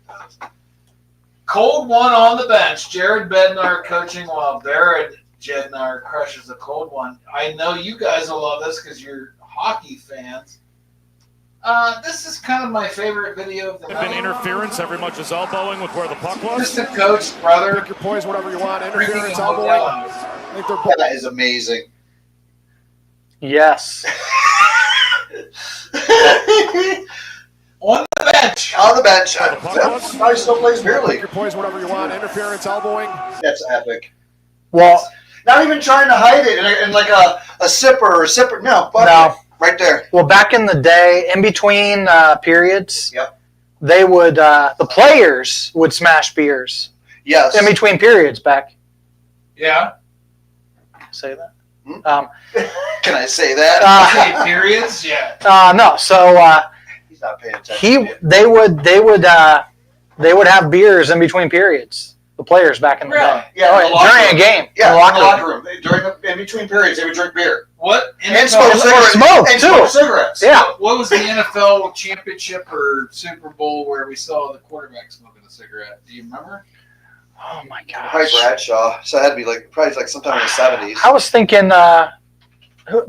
Cold one on the bench. Jared Bednar coaching while Barrett Jednar crushes a cold one. I know you guys will love this because you're hockey fans. This is kind of my favorite video of the night. Been interference, every much is elbowing with where the puck was. Just a coach, brother. Pick your poise, whatever you want. Interference, Freaking elbowing. hotel. I think they're That is amazing. Yes. On the bench. On the bench. Where the puck was. Probably still plays beer Pick league. your poise, whatever you want. Interference, elbowing. That's epic. Well, Not even trying to hide it in like a sipper or a sipper. No, no. Right there. Well, back in the day, in between periods, Yep. they would the players would smash beers Yes. in between periods. Back, Yeah. say that. Can I say that? Say periods? Yeah. No. So He's not paying attention. they would have beers in between periods. The players back in the Really? day. Yeah, Oh, in the locker during room. a game. Yeah, in the locker room. In between periods, they would drink beer. What? And NFL smoke cigarettes. smoke, and too. smoke cigarettes. Yeah. What was the NFL championship or Super Bowl where we saw the quarterback smoking a cigarette? Do you remember? Oh my Probably gosh. Bradshaw. So it had to be probably sometime in the 70s. I was thinking the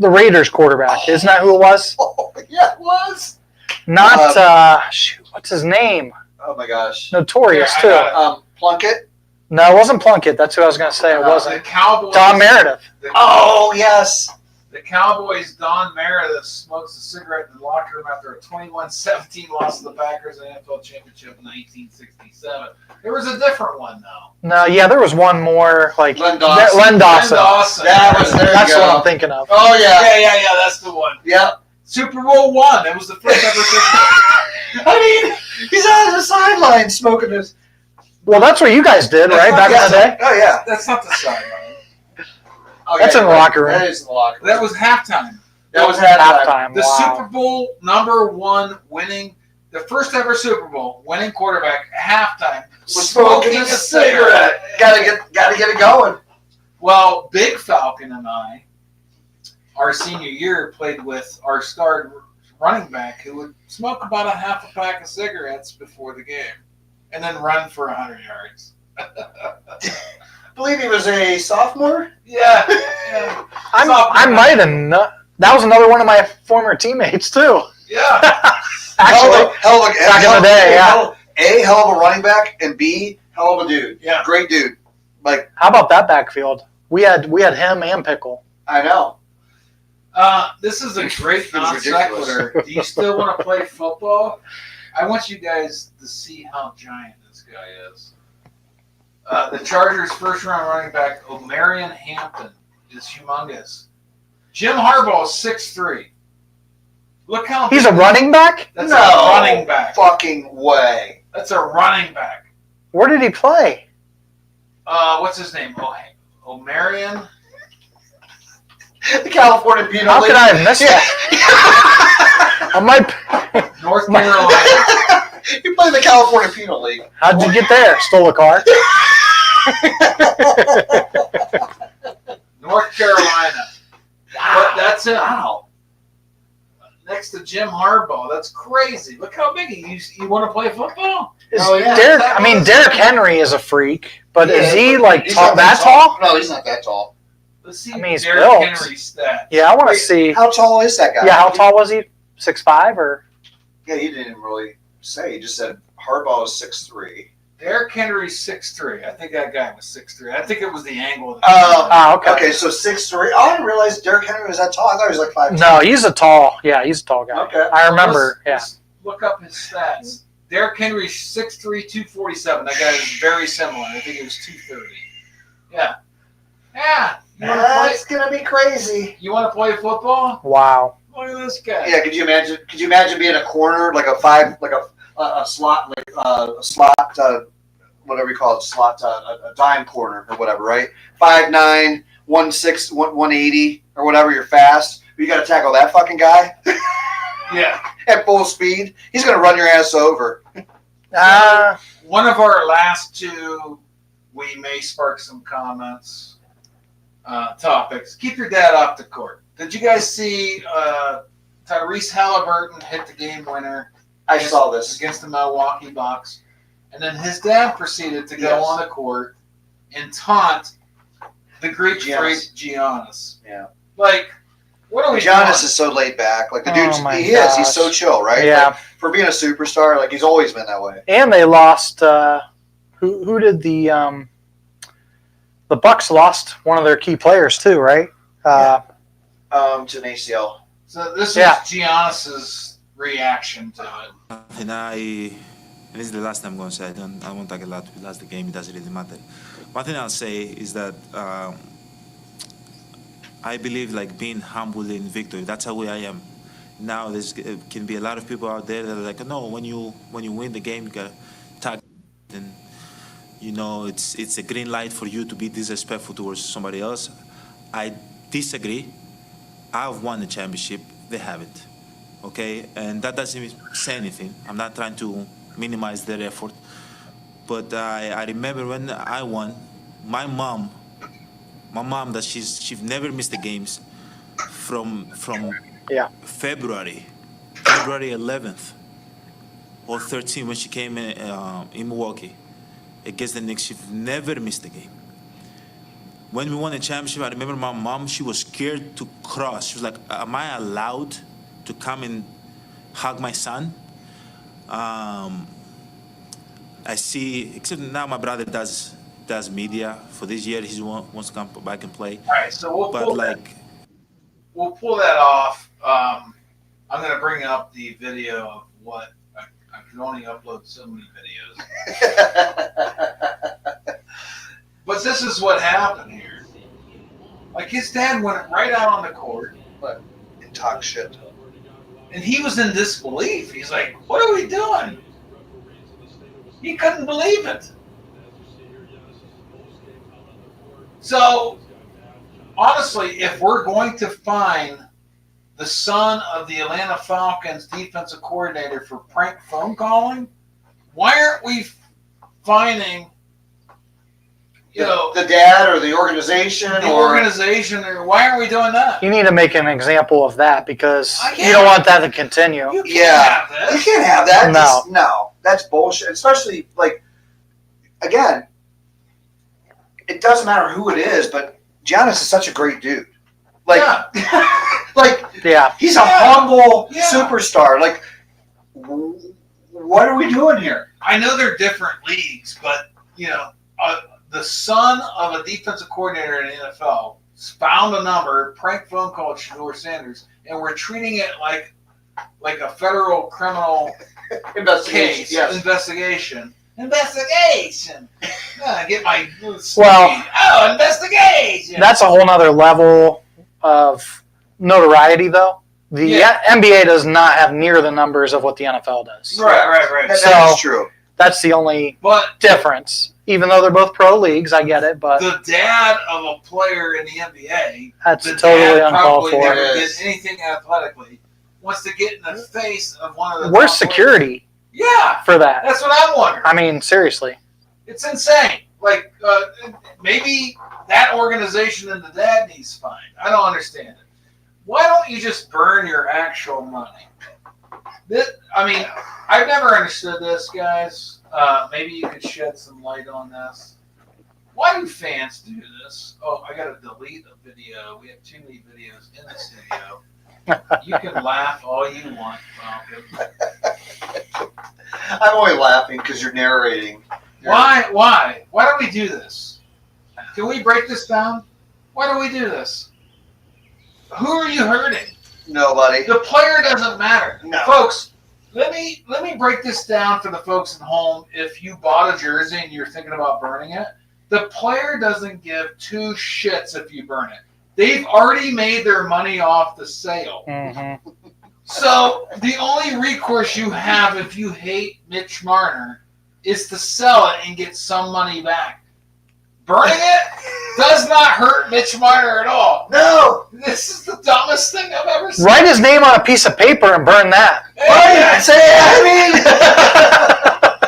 Raiders quarterback. Isn't that who it was? Oh, yeah, it was. Not shoot. What's his name? Oh my gosh. Notorious Yeah, I too. got it. Plunkett. No, it wasn't Plunkett. That's who I was going to say. It The wasn't. Cowboys. Don Meredith. Oh yes. The Cowboys' Don Meredith smokes a cigarette in the locker room after a 21-17 loss to the Packers in the NFL Championship in 1967. There was a different one, though. No, yeah, there was one more like Len Dawson. Len Dawson. That was there. That's you what go. I'm thinking of. Oh yeah. Yeah, that's the one. Yep. Super Bowl one. It was the first ever Super Bowl. I mean, he's on the sideline smoking his. Well, that's what you guys did, right? Back in the day. Oh yeah. That's not the sideline. Oh, That's yeah, in the right. locker room. That is in the locker room. That was halftime. That was halftime. Halftime. The Wow. Super Bowl #1 winning, the first ever Super Bowl winning quarterback at halftime was Smoking a cigarette. Gotta get it going. Well, Big Falcon and I, our senior year, played with our star running back who would smoke about a half a pack of cigarettes before the game and then run for 100 yards. I believe he was a sophomore. Yeah. I might have. That was another one of my former teammates too. Yeah. Actually, hell of a back in the day, yeah. Hell of a running back, and B, hell of a dude. Yeah. Great dude. Like, how about that backfield? We had him and Pickle. I know. This is a great It was non ridiculous. sequitur. Do you still want to play football? I want you guys to see how giant this guy is. The Chargers' first-round running back, Omarion Hampton, is humongous. Jim Harbaugh is 6'3". Look how He's a running back? That's No a running back. fucking way. That's a running back. Where did he play? What's his name? Omarion. The California Penal How League. could I have missed that? I might. North Carolina. You play in the California Penal League. How'd you get there? Stole a car. North Carolina. But that's him. Wow. Next to Jim Harbaugh. That's crazy. Look how big he is. You want to play football? Is Oh, yeah. Derrick Henry is a freak, but is he like He's tall, not that tall? No, he's not that tall. Let's see I mean, he's Derrick built. Henry's stats. Yeah, I want to Wait, see. How tall is that guy? Yeah, how tall was he? 6'5" or? Yeah, he didn't really say. He just said Harbaugh is 6'3". Derrick Henry's 6'3". I think that guy was 6'3". I think it was the angle of the Okay. Okay, so 6'3". Oh, I didn't realize Derrick Henry was that tall. I thought he was like 5'2". No, he's a tall. Yeah, he's a tall guy. Okay. I remember. Let's look up his stats. Derrick Henry's 6'3", 247. That guy is very similar. I think it was 230. Yeah. Yeah. You want to That's gonna be crazy. You want to play football? Yeah. Wow. Look at this guy. Yeah, could you imagine? Could you imagine being a corner, like a slot, like a slot, whatever you call it, slot, a dime corner or whatever, right? 5'9", 160, 180 or whatever. You're fast. But you got to tackle that fucking guy Yeah. at full speed. He's gonna run your ass over. One of our last two, we may spark some comments. Topics. Keep your dad off the court. Did you guys see Tyrese Halliburton hit the game winner? I saw this. Against the Milwaukee Bucks. And then his dad proceeded to go on the court and taunt the Greek freak Giannis. Yeah. Like, what are we Giannis doing? is so laid back. Like the Oh dude, my he is. He's gosh. so chill, right? Yeah. Like, for being a superstar, like he's always been that way. And they lost. Who did the Bucks lost one of their key players too, right? To an ACL. So this is Giannis's reaction to it. And this is the last time I'm going to say, I won't talk a lot because that's the game, it doesn't really matter. One thing I'll say is that I believe like being humble in victory, that's how I am. Now there can be a lot of people out there that are like, no, when you win the game, you got to talk, and you know, it's a green light for you to be disrespectful towards somebody else. I disagree. I've won the championship, they haven't. Okay, and that doesn't say anything. I'm not trying to minimize their effort, but I remember when I won, my mom that she's never missed the games from February 11th or 13th when she came in Milwaukee against the Knicks. She's never missed a game. When we won the championship, I remember my mom, she was scared to cross. She was like, am I allowed to come and hug my son? I see, except now my brother does media. For this year, he wants to come back and play. All right, so we'll pull that off. I'm going to bring up the video of what I can only upload so many videos. But this is what happened here. Like his dad went right out on the court, and talk shit. And he was in disbelief. He's like, "What are we doing?" He couldn't believe it. So, honestly, if we're going to find the son of the Atlanta Falcons defensive coordinator for prank phone calling, why aren't we finding, the dad or the organization or why aren't we doing that? You need to make an example of that because you don't want that to continue. You can't have that. No. No, that's bullshit. Especially like, again, it doesn't matter who it is, but Giannis is such a great dude. Like, he's a humble superstar. Like, what are we doing here? I know they're different leagues, but the son of a defensive coordinator in the NFL found a number, prank phone call to Shedeur Sanders, and we're treating it like a federal criminal investigation. Investigation. Get my investigation. That's a whole nother level of notoriety, though. The NBA does not have near the numbers of what the NFL does. Right. That's true. That's the only difference. Even though they're both pro leagues, I get it, but the dad of a player in the NBA, that's totally uncalled for. Never did anything athletically. Wants to get in the face of one of the. Where's security? Yeah, for that. That's what I'm wondering. I mean, seriously, it's insane. Like maybe that organization and the dad needs fined. I don't understand it. Why don't you just burn your actual money? I've never understood this, guys. Maybe you could shed some light on this. Why do fans do this? Oh, I got to delete a video. We have too many videos in this video. You can laugh all you want, Falcon. I'm only laughing because you're narrating. Why? Why do we do this? Can we break this down? Why do we do this? Who are you hurting? Nobody. The player doesn't matter. No. Folks, let me break this down for the folks at home. If you bought a jersey and you're thinking about burning it, the player doesn't give two shits if you burn it. They've already made their money off the sale. Mm-hmm. So the only recourse you have if you hate Mitch Marner is to sell it and get some money back. Burning it does not hurt Mitch Marner at all. No. This is the dumbest thing I've ever seen. Write his name on a piece of paper and burn that.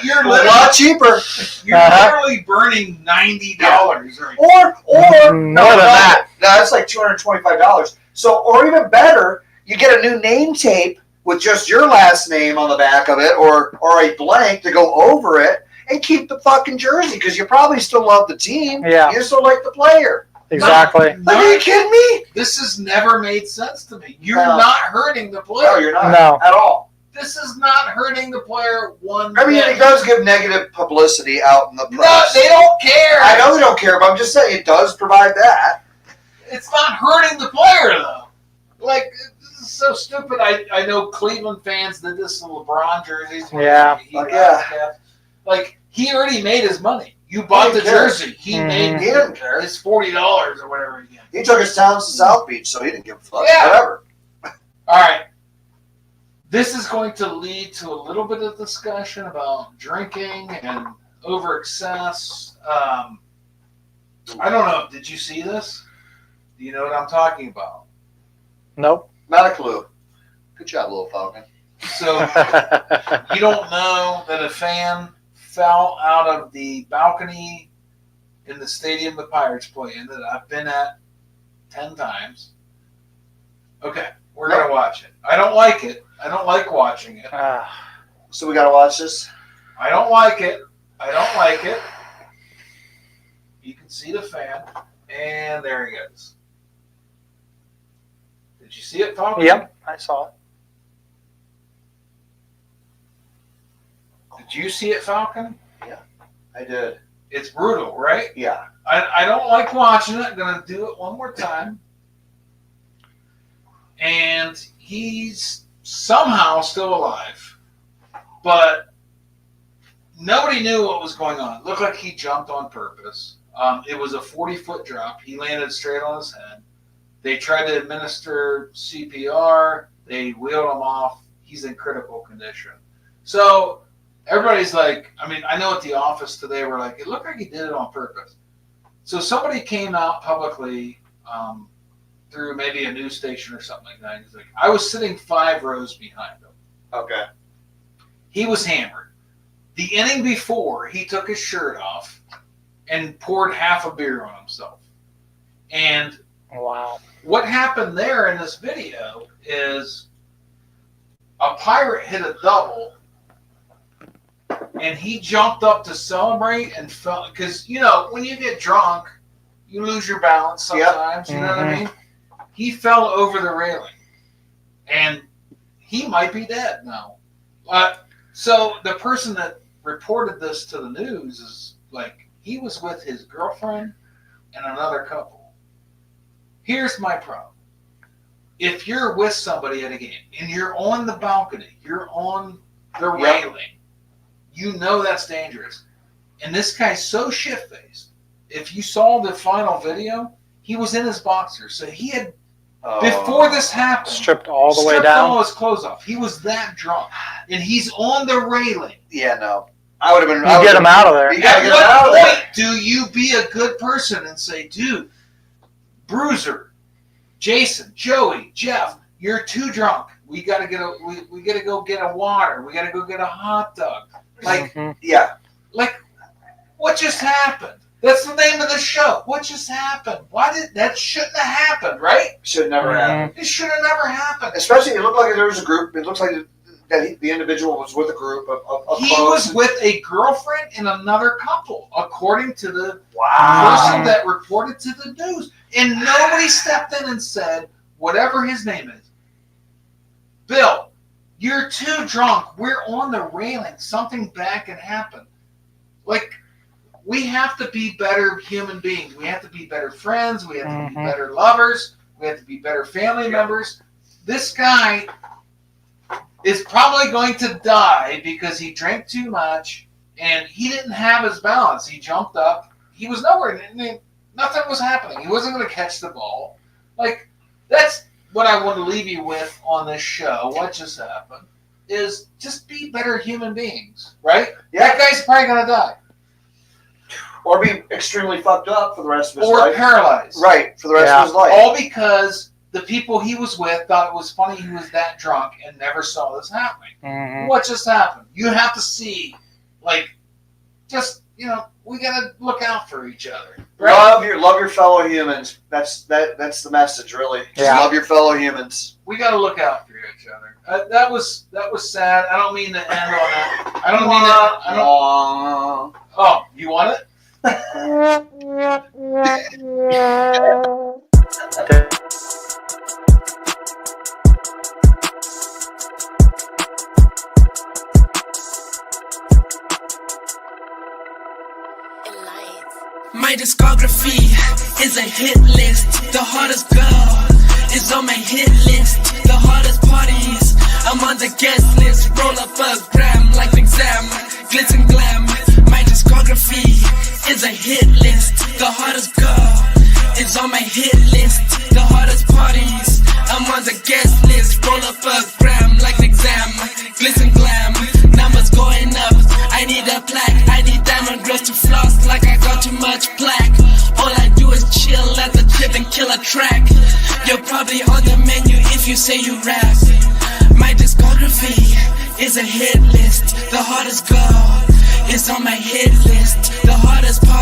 You're a lot cheaper. You're literally burning $90 right Or more than that. No, that's like $225. So, or even better, you get a new name tape with just your last name on the back of it, or a blank to go over it, and keep the fucking jersey because you probably still love the team. Yeah. You still like the player. Exactly. Like, are you kidding me? This has never made sense to me. You're No. not hurting the player. No, you're not No. at all. This is not hurting the player one I mean, bit. it does give negative publicity out in the press. No, they don't care. I know they don't care, but I'm just saying it does provide that. It's not hurting the player, though. Like, this is so stupid. I know Cleveland fans did this to LeBron jerseys. Yeah. Like, he already made his money. You bought the jersey. He made He didn't care. his $40 or whatever he gets. He took his talents to South Beach, so he didn't give a fuck. Yeah. Whatever. All right. This is going to lead to a little bit of discussion about drinking and over excess. I don't know. Did you see this? Do you know what I'm talking about? Nope. Not a clue. Good job, little Falcon. So you don't know that a fan fell out of the balcony in the stadium the Pirates play in that I've been at 10 times. Okay, we're going to watch it. I don't like it. I don't like watching it. So we got to watch this? I don't like it. I don't like it. You can see the fan, and there he goes. Did you see it, Falcon? Yep, I saw it. Did you see it, Falcon? Yeah, I did. It's brutal, right? Yeah. I don't like watching it. I'm going to do it one more time. And he's somehow still alive. But nobody knew what was going on. It looked like he jumped on purpose. It was a 40-foot drop. He landed straight on his head. They tried to administer CPR. They wheeled him off. He's in critical condition. So everybody's like, I mean, I know at the office today we're like, it looked like he did it on purpose. So somebody came out publicly through maybe a news station or something like that. He's like, I was sitting 5 rows behind him. Okay. He was hammered. The inning before, he took his shirt off and poured half a beer on himself. And wow. What happened there in this video is a Pirate hit a double, and he jumped up to celebrate and fell, because, you know, when you get drunk, you lose your balance sometimes, you know what I mean? He fell over the railing, and he might be dead now. So the person that reported this to the news is like, he was with his girlfriend and another couple. Here's my problem. If you're with somebody at a game and you're on the balcony, you're on the railing, you know that's dangerous. And this guy's so shit-faced. If you saw the final video, he was in his boxers. So he had, before this happened, stripped all the way down. all his clothes off. He was that drunk. And he's on the railing. Yeah, no. I would have been. You get him out of there. You gotta At get him out of what there. point do you be a good person and say, dude, Bruiser, Jason, Joey, Jeff, you're too drunk. We gotta we gotta go get a water. We gotta go get a hot dog. Like, yeah. Like, what just happened? That's the name of the show. What just happened? Why did that shouldn't have happened, right? Should never happen. It should have never happened. Especially, it looked like there was a group. It looks like that the individual was with a group of He was with a girlfriend and another couple, according to the person that reported to the news. And nobody stepped in and said, whatever his name is, Bill, you're too drunk. We're on the railing. Something bad can happen. Like, we have to be better human beings. We have to be better friends. We have to be better lovers. We have to be better family members. This guy is probably going to die because he drank too much and he didn't have his balance. He jumped up. He was nowhere. Nothing was happening. He wasn't going to catch the ball. Like, that's what I want to leave you with on this show. What just happened is just be better human beings, right? Yeah. That guy's probably going to die. Or be extremely fucked up for the rest of his or life. Or paralyzed. Right, for the rest of his life. All because the people he was with thought it was funny he was that drunk and never saw this happening. What just happened? You have to see, like, just, we gotta look out for each other. Love your fellow humans. That's the message, really. Just love your fellow humans. We gotta look out for each other. That was sad. I don't mean to end on that. I don't mean that. I don't. Oh, you want it? My discography is a hit list. The hottest girl is on my hit list. The hottest parties, I'm on the guest list. Roll up a gram like an exam, glitz and glam. My discography is a hit list. The hottest girl is on my hit list. The hottest parties, I'm on the guest list. Roll up a gram like an exam, glitz and glam. Numbers going up, I need a plaque. I need diamond girls to floss like I got too much plaque. All I do is chill at the crib and kill a track. You're probably on the menu if you say you rap. My discography is a hit list. The hottest girl is on my hit list. The hottest party